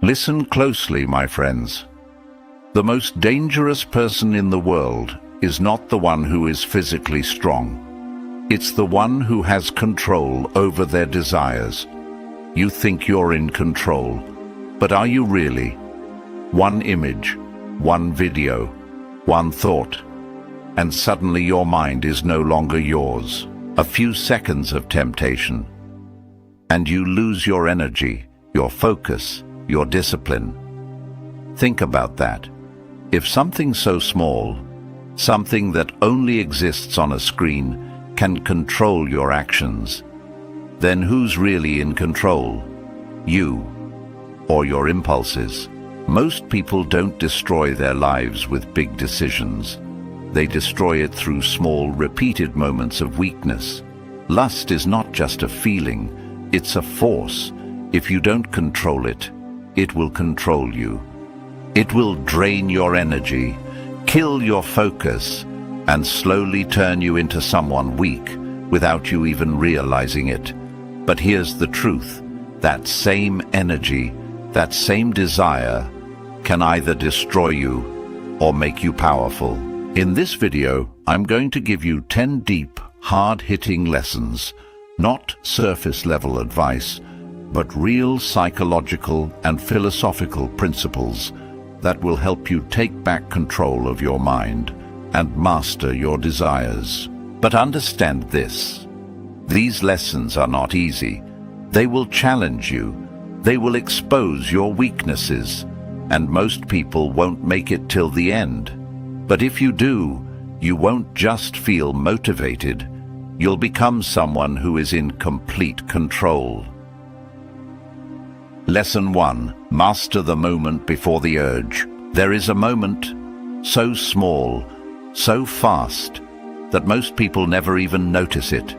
Listen closely, my friends. The most dangerous person in the world is not the one who is physically strong. It's the one who has control over their desires. You think you're in control, but are you really? One image, one video, one thought, and suddenly your mind is no longer yours. A few seconds of temptation, and you lose your energy, your focus, your discipline. Think about that. If something so small, something that only exists on a screen, can control your actions, then who's really in control? You or your impulses? Most people don't destroy their lives with big decisions. They destroy it through small, repeated moments of weakness. Lust is not just a feeling, it's a force. If you don't control it, it will control you. It will drain your energy, kill your focus, and slowly turn you into someone weak without you even realizing it. But here's the truth. That same energy, that same desire, can either destroy you or make you powerful. In this video, I'm going to give you 10 deep, hard-hitting lessons, not surface-level advice, but real psychological and philosophical principles that will help you take back control of your mind and master your desires. But understand this. These lessons are not easy. They will challenge you. They will expose your weaknesses, and most people won't make it till the end. But if you do, you won't just feel motivated. You'll become someone who is in complete control. Lesson 1. Master the moment before the urge. There is a moment so small, so fast, that most people never even notice it.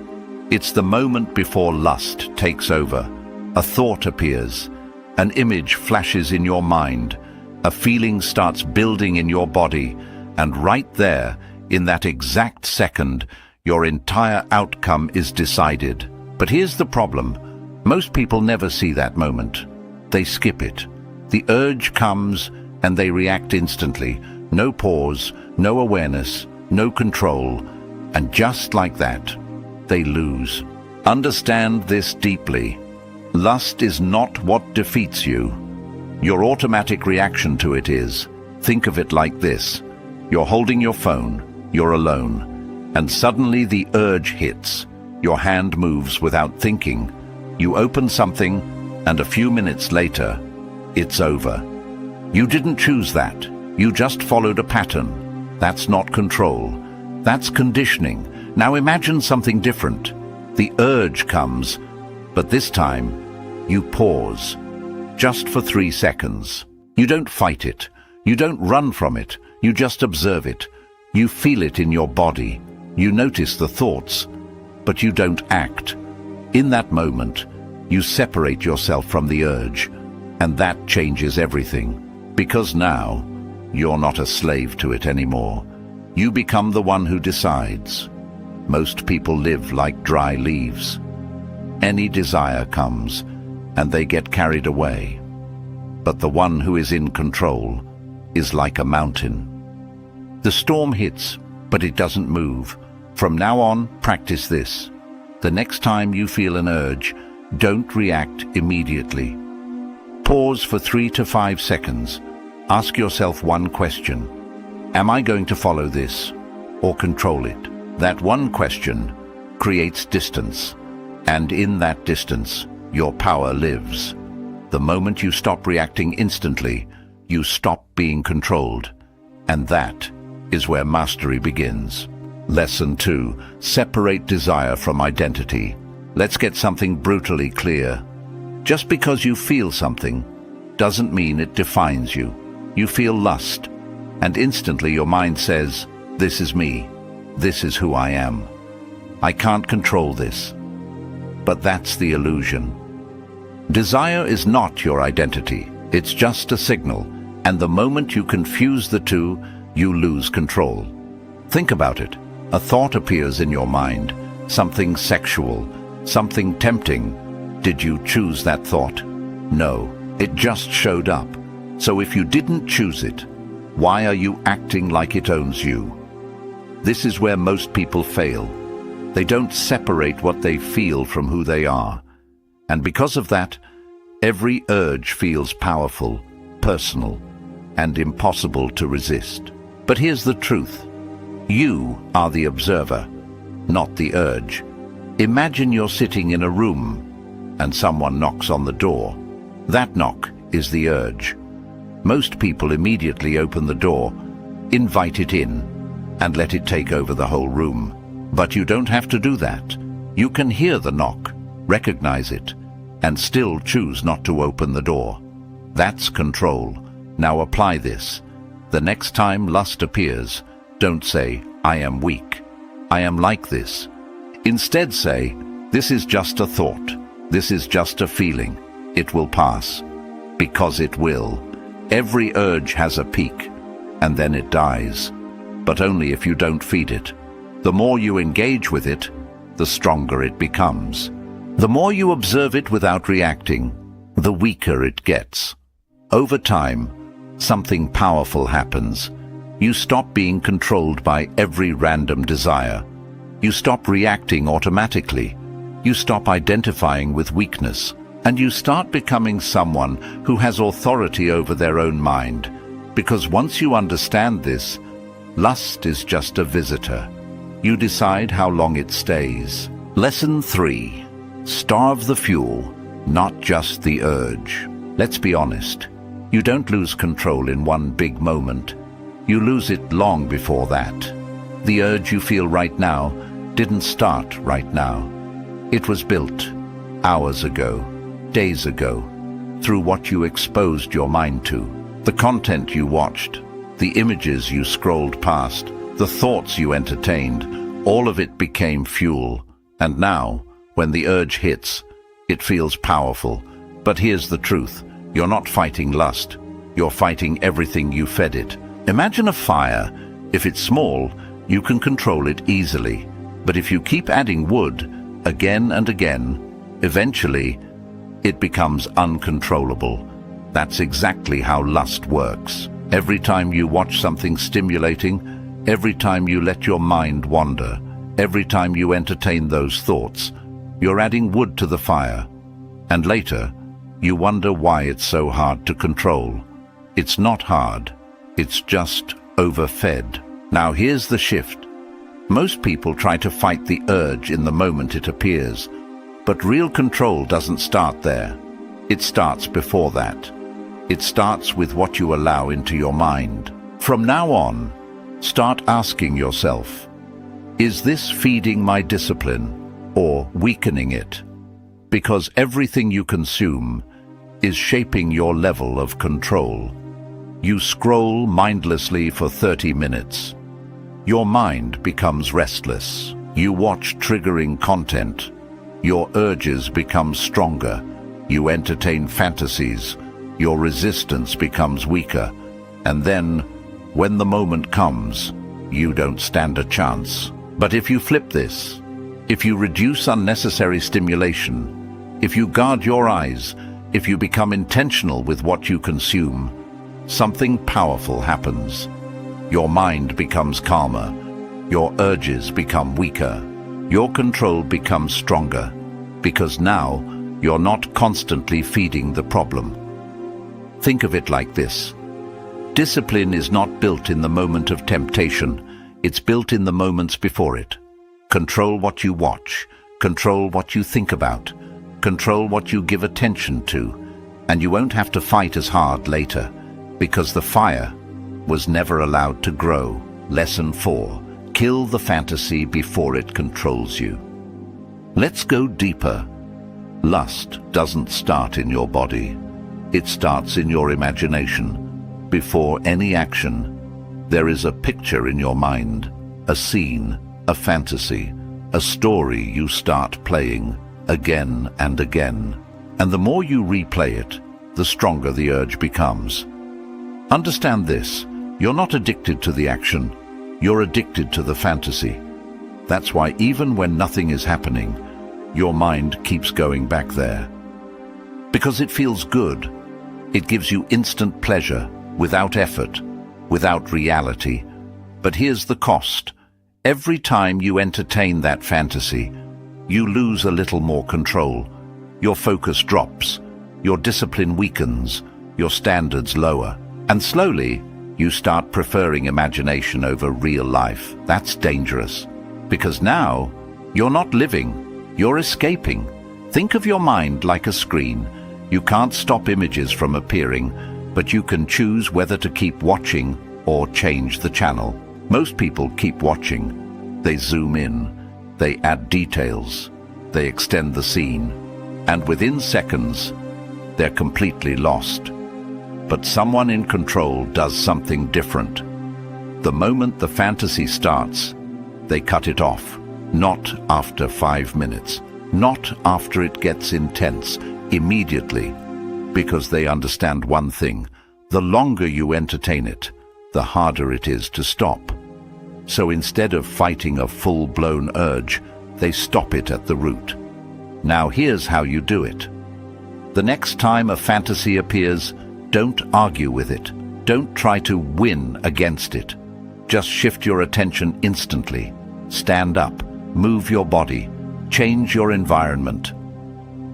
It's the moment before lust takes over. A thought appears, an image flashes in your mind, a feeling starts building in your body, and right there, in that exact second, your entire outcome is decided. But here's the problem. Most people never see that moment. They skip it. The urge comes and they react instantly. No pause, no awareness, no control. And just like that, they lose. Understand this deeply. Lust is not what defeats you. Your automatic reaction to it is. Think of it like this. You're holding your phone, you're alone, and suddenly the urge hits. Your hand moves without thinking. You open something, and a few minutes later, it's over. You didn't choose that. You just followed a pattern. That's not control. That's conditioning. Now imagine something different. The urge comes, but this time, you pause. Just for 3 seconds. You don't fight it. You don't run from it. You just observe it. You feel it in your body. You notice the thoughts, but you don't act. In that moment, you separate yourself from the urge, and that changes everything. Because now, you're not a slave to it anymore. You become the one who decides. Most people live like dry leaves. Any desire comes, and they get carried away. But the one who is in control is like a mountain. The storm hits, but it doesn't move. From now on, practice this. The next time you feel an urge, don't react immediately. Pause for 3 to 5 seconds. Ask yourself one question. Am I going to follow this or control it? That one question creates distance, and in that distance, your power lives. The moment you stop reacting instantly, you stop being controlled, and that is where mastery begins. Lesson 2. Separate desire from identity. Let's get something brutally clear. Just because you feel something doesn't mean it defines you. You feel lust, and instantly your mind says, "This is me. This is who I am. I can't control this." But that's the illusion. Desire is not your identity. It's just a signal, and the moment you confuse the two, you lose control. Think about it. A thought appears in your mind, something sexual, something tempting. Did you choose that thought? No. It just showed up. So if you didn't choose it, why are you acting like it owns you? This is where most people fail. They don't separate what they feel from who they are. And because of that, every urge feels powerful, personal, and impossible to resist. But here's the truth. You are the observer, not the urge. Imagine you're sitting in a room and someone knocks on the door. That knock is the urge. Most people immediately open the door, invite it in, and let it take over the whole room. But you don't have to do that. You can hear the knock, recognize it, and still choose not to open the door. That's control. Now apply this. The next time lust appears, don't say, "I am weak. I am like this." Instead say, "This is just a thought. This is just a feeling. It will pass." Because it will. Every urge has a peak, and then it dies. But only if you don't feed it. The more you engage with it, the stronger it becomes. The more you observe it without reacting, the weaker it gets. Over time, something powerful happens. You stop being controlled by every random desire. You stop reacting automatically. You stop identifying with weakness. And you start becoming someone who has authority over their own mind. Because once you understand this, lust is just a visitor. You decide how long it stays. Lesson 3. Starve the fuel, not just the urge. Let's be honest. You don't lose control in one big moment. You lose it long before that. The urge you feel right now didn't start right now. It was built hours ago, days ago, through what you exposed your mind to, the content you watched, the images you scrolled past, the thoughts you entertained. All of it became fuel. And now, when the urge hits, it feels powerful. But here's the truth. You're not fighting lust. You're fighting everything you fed it. Imagine a fire. If it's small, you can control it easily. But if you keep adding wood again and again, eventually it becomes uncontrollable. That's exactly how lust works. Every time you watch something stimulating, every time you let your mind wander, every time you entertain those thoughts, you're adding wood to the fire. And later, you wonder why it's so hard to control. It's not hard. It's just overfed. Now here's the shift. Most people try to fight the urge in the moment it appears. But real control doesn't start there. It starts before that. It starts with what you allow into your mind. From now on, start asking yourself, is this feeding my discipline or weakening it? Because everything you consume is shaping your level of control. You scroll mindlessly for 30 minutes. Your mind becomes restless. You watch triggering content. Your urges become stronger. You entertain fantasies. Your resistance becomes weaker. And then, when the moment comes, you don't stand a chance. But if you flip this, if you reduce unnecessary stimulation, if you guard your eyes, if you become intentional with what you consume, something powerful happens. Your mind becomes calmer. Your urges become weaker. Your control becomes stronger, because now you're not constantly feeding the problem. Think of it like this. Discipline is not built in the moment of temptation. It's built in the moments before it. Control what you watch. Control what you think about. Control what you give attention to. And you won't have to fight as hard later, because the fire was never allowed to grow. Lesson 4. Kill the fantasy before it controls you. Let's go deeper. Lust doesn't start in your body. It starts in your imagination. Before any action, there is a picture in your mind, a scene, a fantasy, a story you start playing again and again. And the more you replay it, the stronger the urge becomes. Understand this. You're not addicted to the action. You're addicted to the fantasy. That's why even when nothing is happening, your mind keeps going back there. Because it feels good. It gives you instant pleasure, without effort, without reality. But here's the cost. Every time you entertain that fantasy, you lose a little more control. Your focus drops, your discipline weakens, your standards lower, and slowly you start preferring imagination over real life. That's dangerous, because now you're not living, you're escaping. Think of your mind like a screen. You can't stop images from appearing, but you can choose whether to keep watching or change the channel. Most people keep watching. They zoom in, they add details, they extend the scene, and within seconds, they're completely lost. But someone in control does something different. The moment the fantasy starts, they cut it off. Not after 5 minutes, not after it gets intense, immediately, because they understand one thing: the longer you entertain it, the harder it is to stop. So instead of fighting a full-blown urge, they stop it at the root. Now here's how you do it. The next time a fantasy appears, don't argue with it. Don't try to win against it. Just shift your attention instantly. Stand up, move your body, change your environment.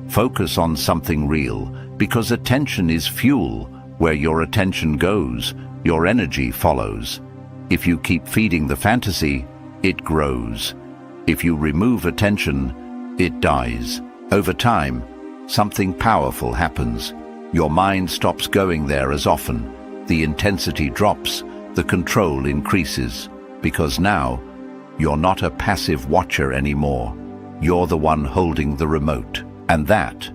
Focus on something real, because attention is fuel. Where your attention goes, your energy follows. If you keep feeding the fantasy, it grows. If you remove attention, it dies. Over time, something powerful happens. Your mind stops going there as often. The intensity drops, the control increases, because now you're not a passive watcher anymore. You're the one holding the remote. And that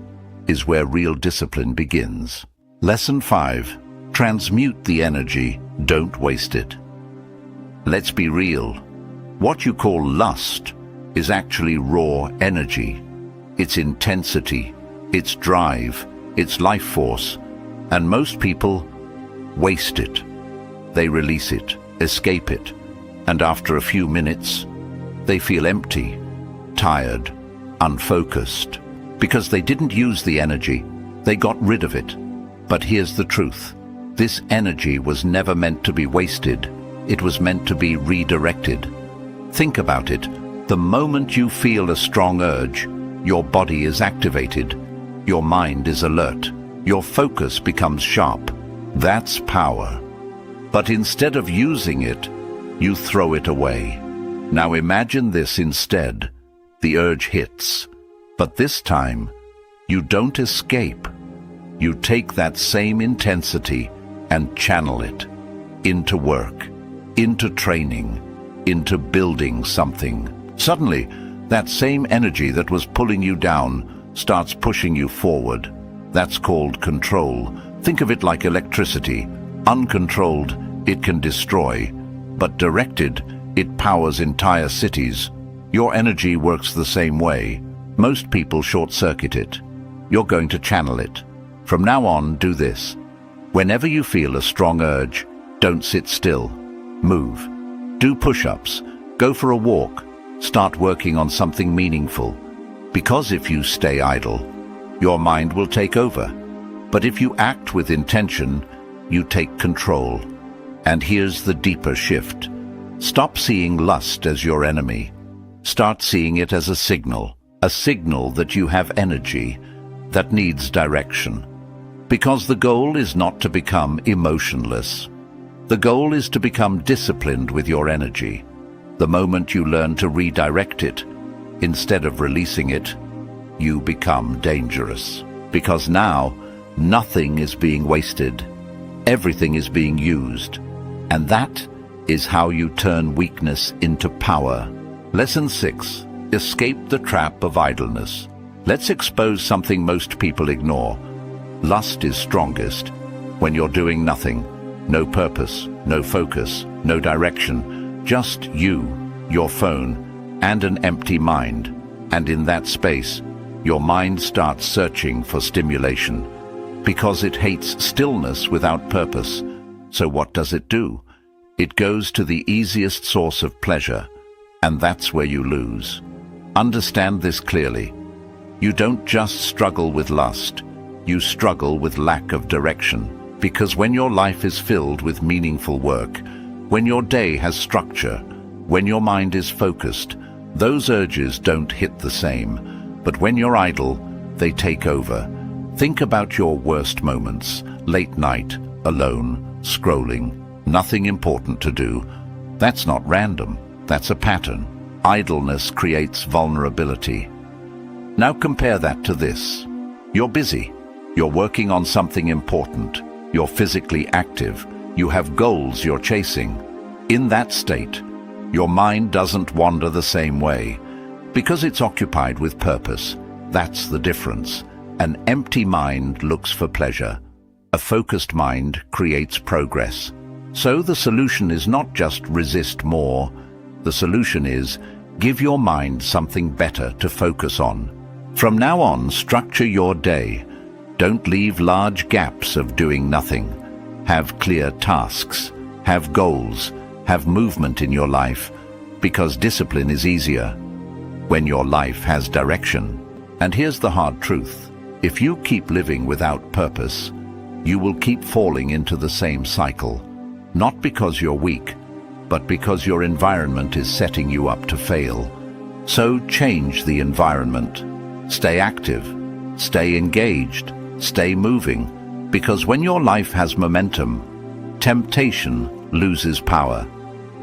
is where real discipline begins. Lesson 5. Transmute the energy, don't waste it. Let's be real. What you call lust is actually raw energy. It's intensity, it's drive, it's life force, and most people waste it. They release it, escape it, and after a few minutes, they feel empty, tired, unfocused. Because they didn't use the energy, they got rid of it. But here's the truth. This energy was never meant to be wasted. It was meant to be redirected. Think about it. The moment you feel a strong urge, your body is activated. Your mind is alert. Your focus becomes sharp. That's power. But instead of using it, you throw it away. Now imagine this instead. The urge hits. But this time, you don't escape. You take that same intensity and channel it into work, into training, into building something. Suddenly, that same energy that was pulling you down starts pushing you forward. That's called control. Think of it like electricity. Uncontrolled, it can destroy, but directed, it powers entire cities. Your energy works the same way. Most people short-circuit it. You're going to channel it. From now on, do this. Whenever you feel a strong urge, don't sit still. Move. Do push-ups. Go for a walk. Start working on something meaningful. Because if you stay idle, your mind will take over. But if you act with intention, you take control. And here's the deeper shift. Stop seeing lust as your enemy. Start seeing it as a signal that you have energy that needs direction. Because the goal is not to become emotionless. The goal is to become disciplined with your energy. The moment you learn to redirect it, instead of releasing it, you become dangerous. Because now, nothing is being wasted. Everything is being used. And that is how you turn weakness into power. Lesson 6. Escape the trap of idleness. Let's expose something most people ignore. Lust is strongest when you're doing nothing. No purpose, no focus, no direction. Just you, your phone, and an empty mind. And in that space, your mind starts searching for stimulation. Because it hates stillness without purpose. So what does it do? It goes to the easiest source of pleasure. And that's where you lose. Understand this clearly. You don't just struggle with lust. You struggle with lack of direction. Because when your life is filled with meaningful work, when your day has structure, when your mind is focused, those urges don't hit the same. But when you're idle, they take over. Think about your worst moments. Late night, alone, scrolling, nothing important to do. That's not random. That's a pattern. Idleness creates vulnerability. Now compare that to this. You're busy. You're working on something important. You're physically active. You have goals you're chasing. In that state, your mind doesn't wander the same way because it's occupied with purpose. That's the difference. An empty mind looks for pleasure. A focused mind creates progress. So the solution is not just resist more. The solution is give your mind something better to focus on. From now on, structure your day. Don't leave large gaps of doing nothing. Have clear tasks. Have goals. Have movement in your life, because discipline is easier when your life has direction. And here's the hard truth. If you keep living without purpose, you will keep falling into the same cycle. Not because you're weak, but because your environment is setting you up to fail. So change the environment. Stay active. Stay engaged. Stay moving. Because when your life has momentum, temptation loses power.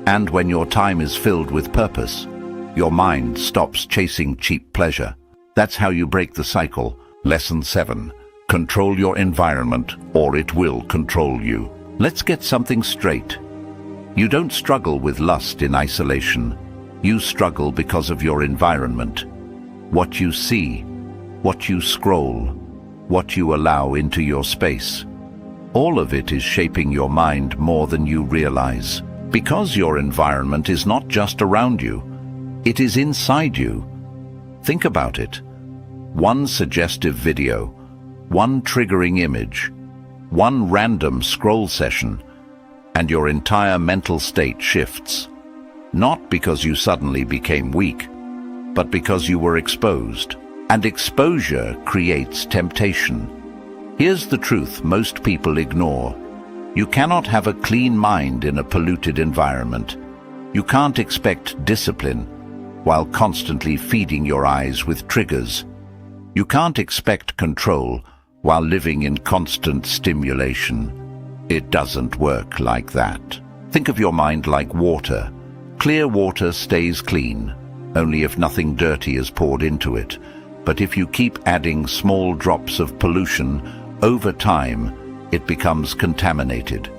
And when your time is filled with purpose, your mind stops chasing cheap pleasure. That's how you break the cycle. Lesson 7. Control your environment, or it will control you. Let's get something straight. You don't struggle with lust in isolation. You struggle because of your environment. What you see, what you scroll, what you allow into your space. All of it is shaping your mind more than you realize. Because your environment is not just around you, it is inside you. Think about it. One suggestive video, one triggering image, one random scroll session, and your entire mental state shifts. Not because you suddenly became weak, but because you were exposed. And exposure creates temptation. Here's the truth most people ignore. You cannot have a clean mind in a polluted environment. You can't expect discipline while constantly feeding your eyes with triggers. You can't expect control while living in constant stimulation. It doesn't work like that. Think of your mind like water. Clear water stays clean, only if nothing dirty is poured into it. But if you keep adding small drops of pollution, over time, it becomes contaminated.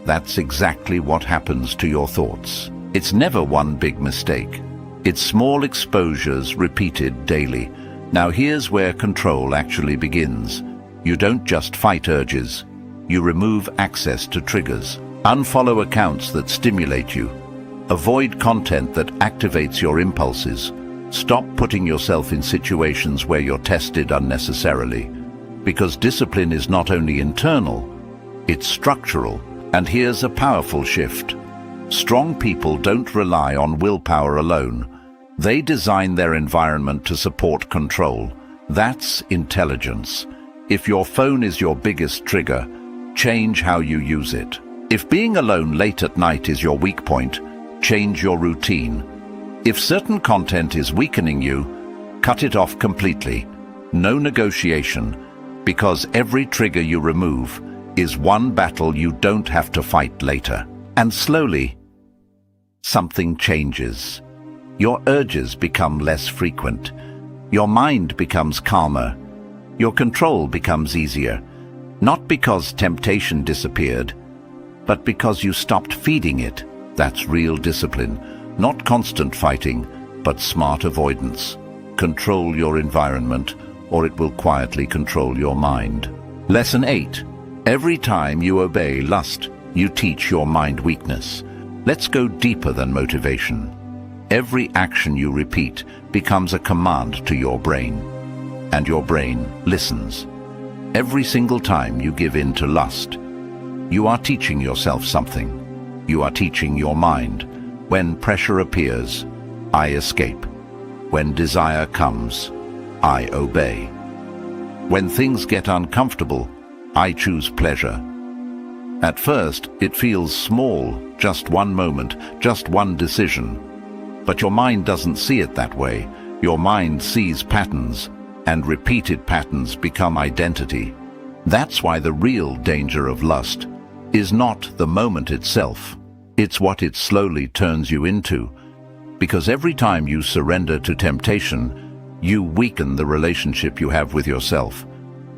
That's exactly what happens to your thoughts. It's never one big mistake. It's small exposures repeated daily. Now here's where control actually begins. You don't just fight urges. You remove access to triggers. Unfollow accounts that stimulate you. Avoid content that activates your impulses. Stop putting yourself in situations where you're tested unnecessarily. Because discipline is not only internal, it's structural. And here's a powerful shift. Strong people don't rely on willpower alone. They design their environment to support control. That's intelligence. If your phone is your biggest trigger, change how you use it. If being alone late at night is your weak point, change your routine. If certain content is weakening you, cut it off completely. No negotiation, because every trigger you remove is one battle you don't have to fight later. And slowly, something changes. Your urges become less frequent. Your mind becomes calmer. Your control becomes easier. Not because temptation disappeared, but because you stopped feeding it. That's real discipline. Not constant fighting, but smart avoidance. Control your environment, or it will quietly control your mind. Lesson 8. Every time you obey lust, you teach your mind weakness. Let's go deeper than motivation. Every action you repeat becomes a command to your brain, and your brain listens. Every single time you give in to lust, you are teaching yourself something. You are teaching your mind. When pressure appears, I escape. When desire comes, I obey. When things get uncomfortable, I choose pleasure. At first, it feels small, just one moment, just one decision. But your mind doesn't see it that way. Your mind sees patterns, and repeated patterns become identity. That's why the real danger of lust is not the moment itself. It's what it slowly turns you into. Because every time you surrender to temptation, you weaken the relationship you have with yourself.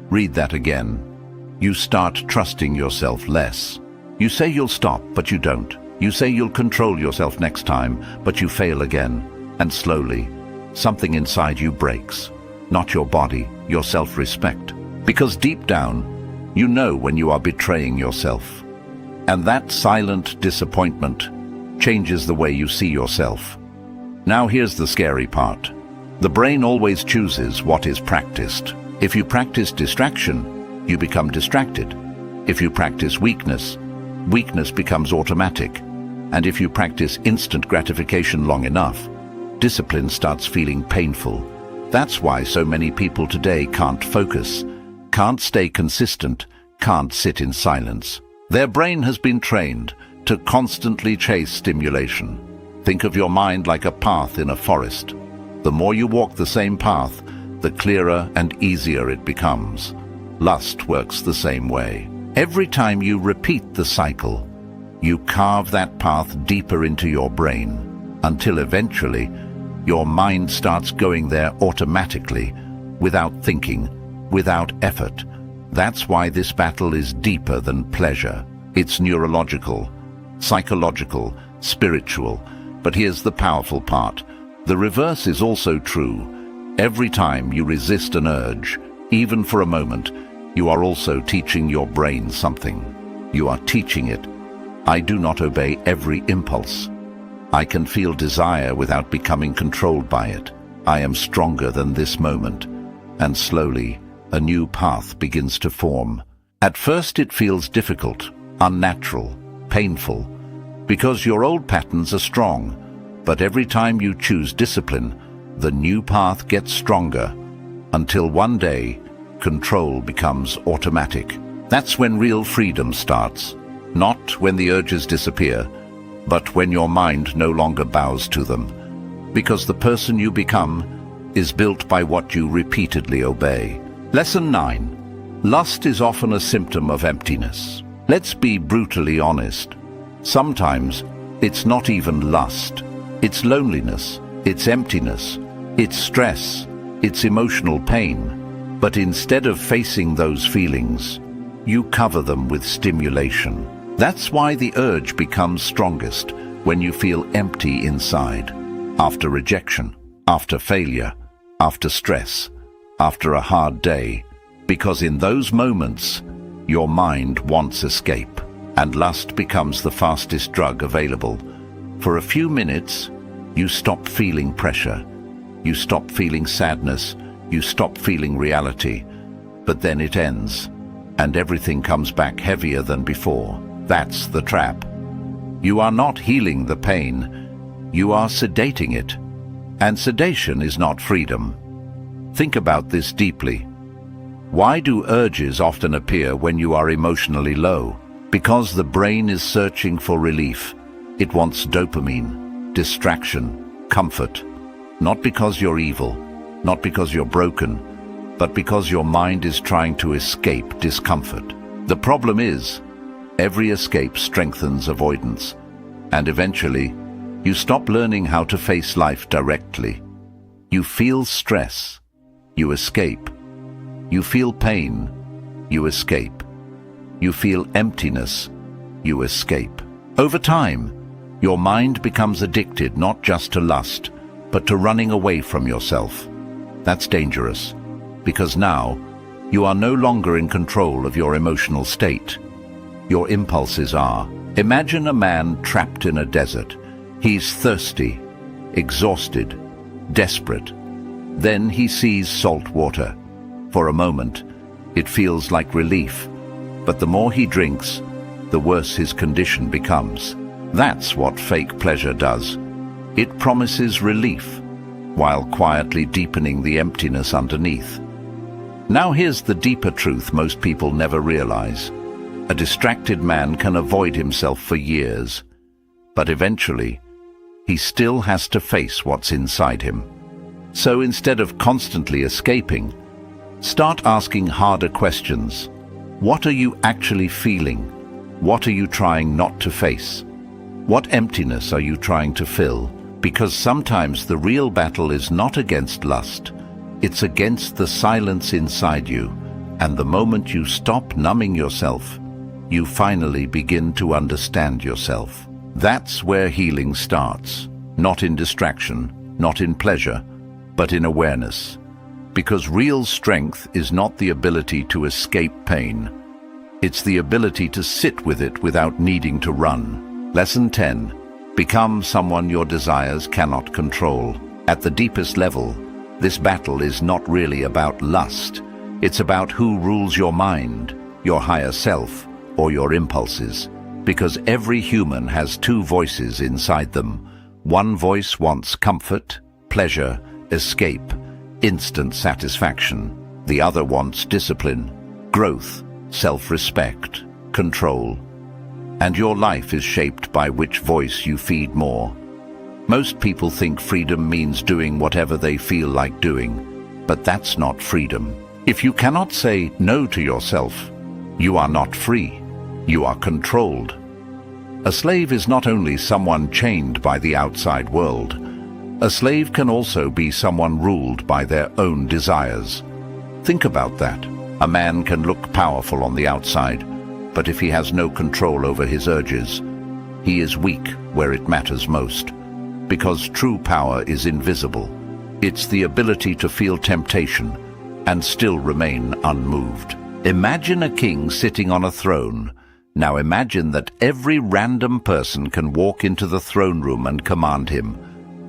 Read that again. You start trusting yourself less. You say you'll stop, but you don't. You say you'll control yourself next time, but you fail again. And slowly, something inside you breaks. Not your body, your self-respect. Because deep down, you know when you are betraying yourself. And that silent disappointment changes the way you see yourself. Now here's the scary part. The brain always chooses what is practiced. If you practice distraction, you become distracted. If you practice weakness, weakness becomes automatic. And if you practice instant gratification long enough, discipline starts feeling painful. That's why so many people today can't focus, can't stay consistent, can't sit in silence. Their brain has been trained to constantly chase stimulation. Think of your mind like a path in a forest. The more you walk the same path, the clearer and easier it becomes. Lust works the same way. Every time you repeat the cycle, you carve that path deeper into your brain, until eventually your mind starts going there automatically, without thinking, without effort. That's why this battle is deeper than pleasure. It's neurological, psychological, spiritual. But here's the powerful part. The reverse is also true. Every time you resist an urge, even for a moment, you are also teaching your brain something. You are teaching it, I do not obey every impulse. I can feel desire without becoming controlled by it. I am stronger than this moment. And slowly, a new path begins to form. At first it feels difficult, unnatural, painful, because your old patterns are strong. But every time you choose discipline, the new path gets stronger, until one day, control becomes automatic. That's when real freedom starts. Not when the urges disappear, but when your mind no longer bows to them. Because the person you become is built by what you repeatedly obey. Lesson 9. Lust is often a symptom of emptiness. Let's be brutally honest. Sometimes it's not even lust. It's loneliness, it's emptiness, it's stress, it's emotional pain. But instead of facing those feelings, you cover them with stimulation. That's why the urge becomes strongest when you feel empty inside. After rejection, after failure, after stress, after a hard day. Because in those moments, your mind wants escape. And lust becomes the fastest drug available. For a few minutes, you stop feeling pressure. You stop feeling sadness. You stop feeling reality. But then it ends, and everything comes back heavier than before. That's the trap. You are not healing the pain. You are sedating it. And sedation is not freedom. Think about this deeply. Why do urges often appear when you are emotionally low? Because the brain is searching for relief. It wants dopamine, distraction, comfort. Not because you're evil, not because you're broken, but because your mind is trying to escape discomfort. The problem is, every escape strengthens avoidance, and eventually, you stop learning how to face life directly. You feel stress, you escape. You feel pain, you escape. You feel emptiness, you escape. Over time, your mind becomes addicted not just to lust, but to running away from yourself. That's dangerous, because now you are no longer in control of your emotional state. Your impulses are. Imagine a man trapped in a desert. He's thirsty, exhausted, desperate. Then he sees salt water. For a moment, it feels like relief. But the more he drinks, the worse his condition becomes. That's what fake pleasure does. It promises relief, while quietly deepening the emptiness underneath. Now here's the deeper truth most people never realize. A distracted man can avoid himself for years, but eventually, he still has to face what's inside him. So instead of constantly escaping, start asking harder questions. What are you actually feeling? What are you trying not to face? What emptiness are you trying to fill? Because sometimes the real battle is not against lust, it's against the silence inside you, and the moment you stop numbing yourself, you finally begin to understand yourself. That's where healing starts, not in distraction, not in pleasure, but in awareness. Because real strength is not the ability to escape pain. It's the ability to sit with it without needing to run. Lesson 10. Become someone your desires cannot control. At the deepest level, this battle is not really about lust. It's about who rules your mind, your higher self, or your impulses. Because every human has two voices inside them. One voice wants comfort, pleasure, escape, instant satisfaction. The other wants discipline, growth, self-respect, control. And your life is shaped by which voice you feed more. Most people think freedom means doing whatever they feel like doing, but that's not freedom. If you cannot say no to yourself, you are not free. You are controlled. A slave is not only someone chained by the outside world. A slave can also be someone ruled by their own desires. Think about that. A man can look powerful on the outside, but if he has no control over his urges, he is weak where it matters most. Because true power is invisible. It's the ability to feel temptation and still remain unmoved. Imagine a king sitting on a throne. Now imagine that every random person can walk into the throne room and command him.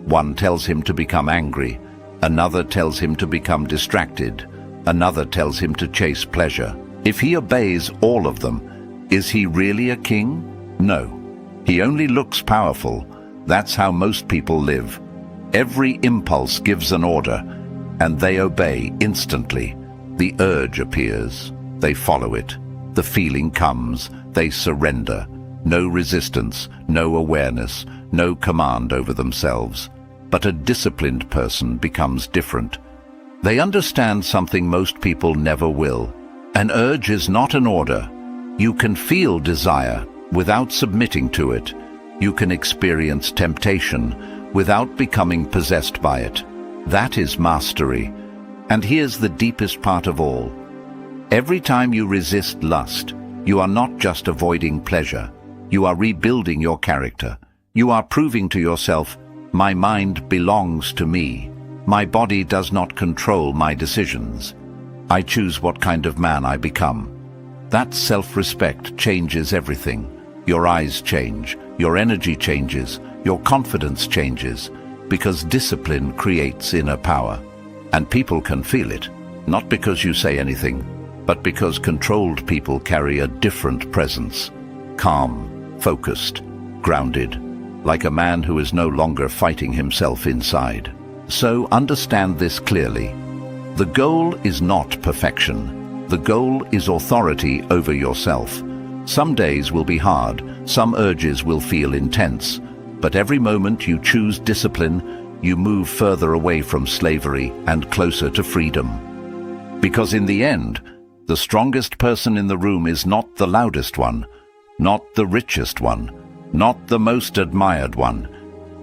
One tells him to become angry, another tells him to become distracted, another tells him to chase pleasure. If he obeys all of them, is he really a king? No. He only looks powerful. That's how most people live. Every impulse gives an order, and they obey instantly. The urge appears. They follow it. The feeling comes. They surrender. No resistance, no awareness, no command over themselves. But a disciplined person becomes different. They understand something most people never will. An urge is not an order. You can feel desire without submitting to it. You can experience temptation without becoming possessed by it. That is mastery. And here's the deepest part of all. Every time you resist lust, you are not just avoiding pleasure. You are rebuilding your character. You are proving to yourself, my mind belongs to me. My body does not control my decisions. I choose what kind of man I become. That self-respect changes everything. Your eyes change, your energy changes, your confidence changes, because discipline creates inner power. And people can feel it, not because you say anything, but because controlled people carry a different presence. Calm, focused, grounded, like a man who is no longer fighting himself inside. So understand this clearly. The goal is not perfection. The goal is authority over yourself. Some days will be hard, some urges will feel intense, but every moment you choose discipline, you move further away from slavery and closer to freedom. Because in the end, the strongest person in the room is not the loudest one, not the richest one, not the most admired one.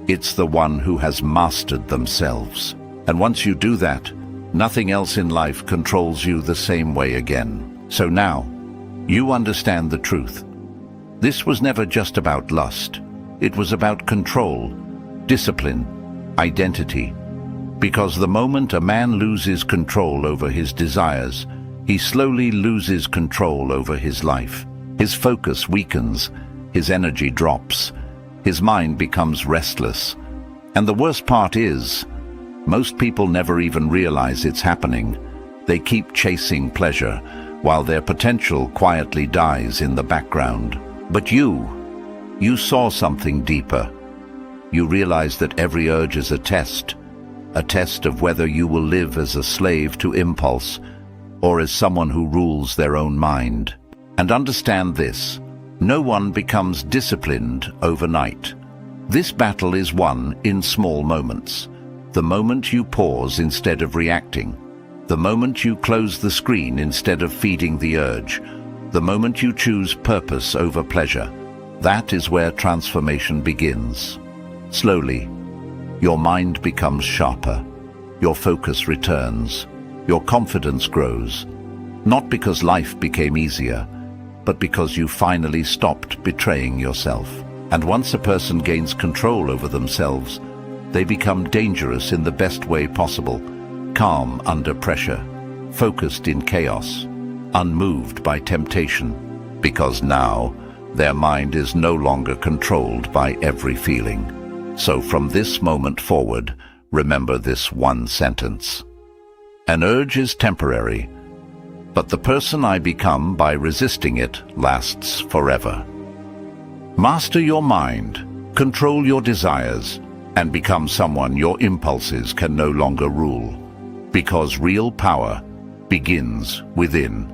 It's the one who has mastered themselves. And once you do that, nothing else in life controls you the same way again. So now, you understand the truth. This was never just about lust. It was about control, discipline, identity. Because the moment a man loses control over his desires, he slowly loses control over his life. His focus weakens, his energy drops, his mind becomes restless. And the worst part is, most people never even realize it's happening. They keep chasing pleasure, while their potential quietly dies in the background. But you saw something deeper. You realized that every urge is a test of whether you will live as a slave to impulse or as someone who rules their own mind. And understand this: no one becomes disciplined overnight. This battle is won in small moments. The moment you pause instead of reacting. The moment you close the screen instead of feeding the urge. The moment you choose purpose over pleasure. That is where transformation begins. Slowly, your mind becomes sharper. Your focus returns. Your confidence grows. Not because life became easier, but because you finally stopped betraying yourself. And once a person gains control over themselves, they become dangerous in the best way possible, calm under pressure, focused in chaos, unmoved by temptation, because now their mind is no longer controlled by every feeling. So from this moment forward, remember this one sentence: an urge is temporary, but the person I become by resisting it lasts forever. Master your mind, control your desires, and become someone your impulses can no longer rule. Because real power begins within.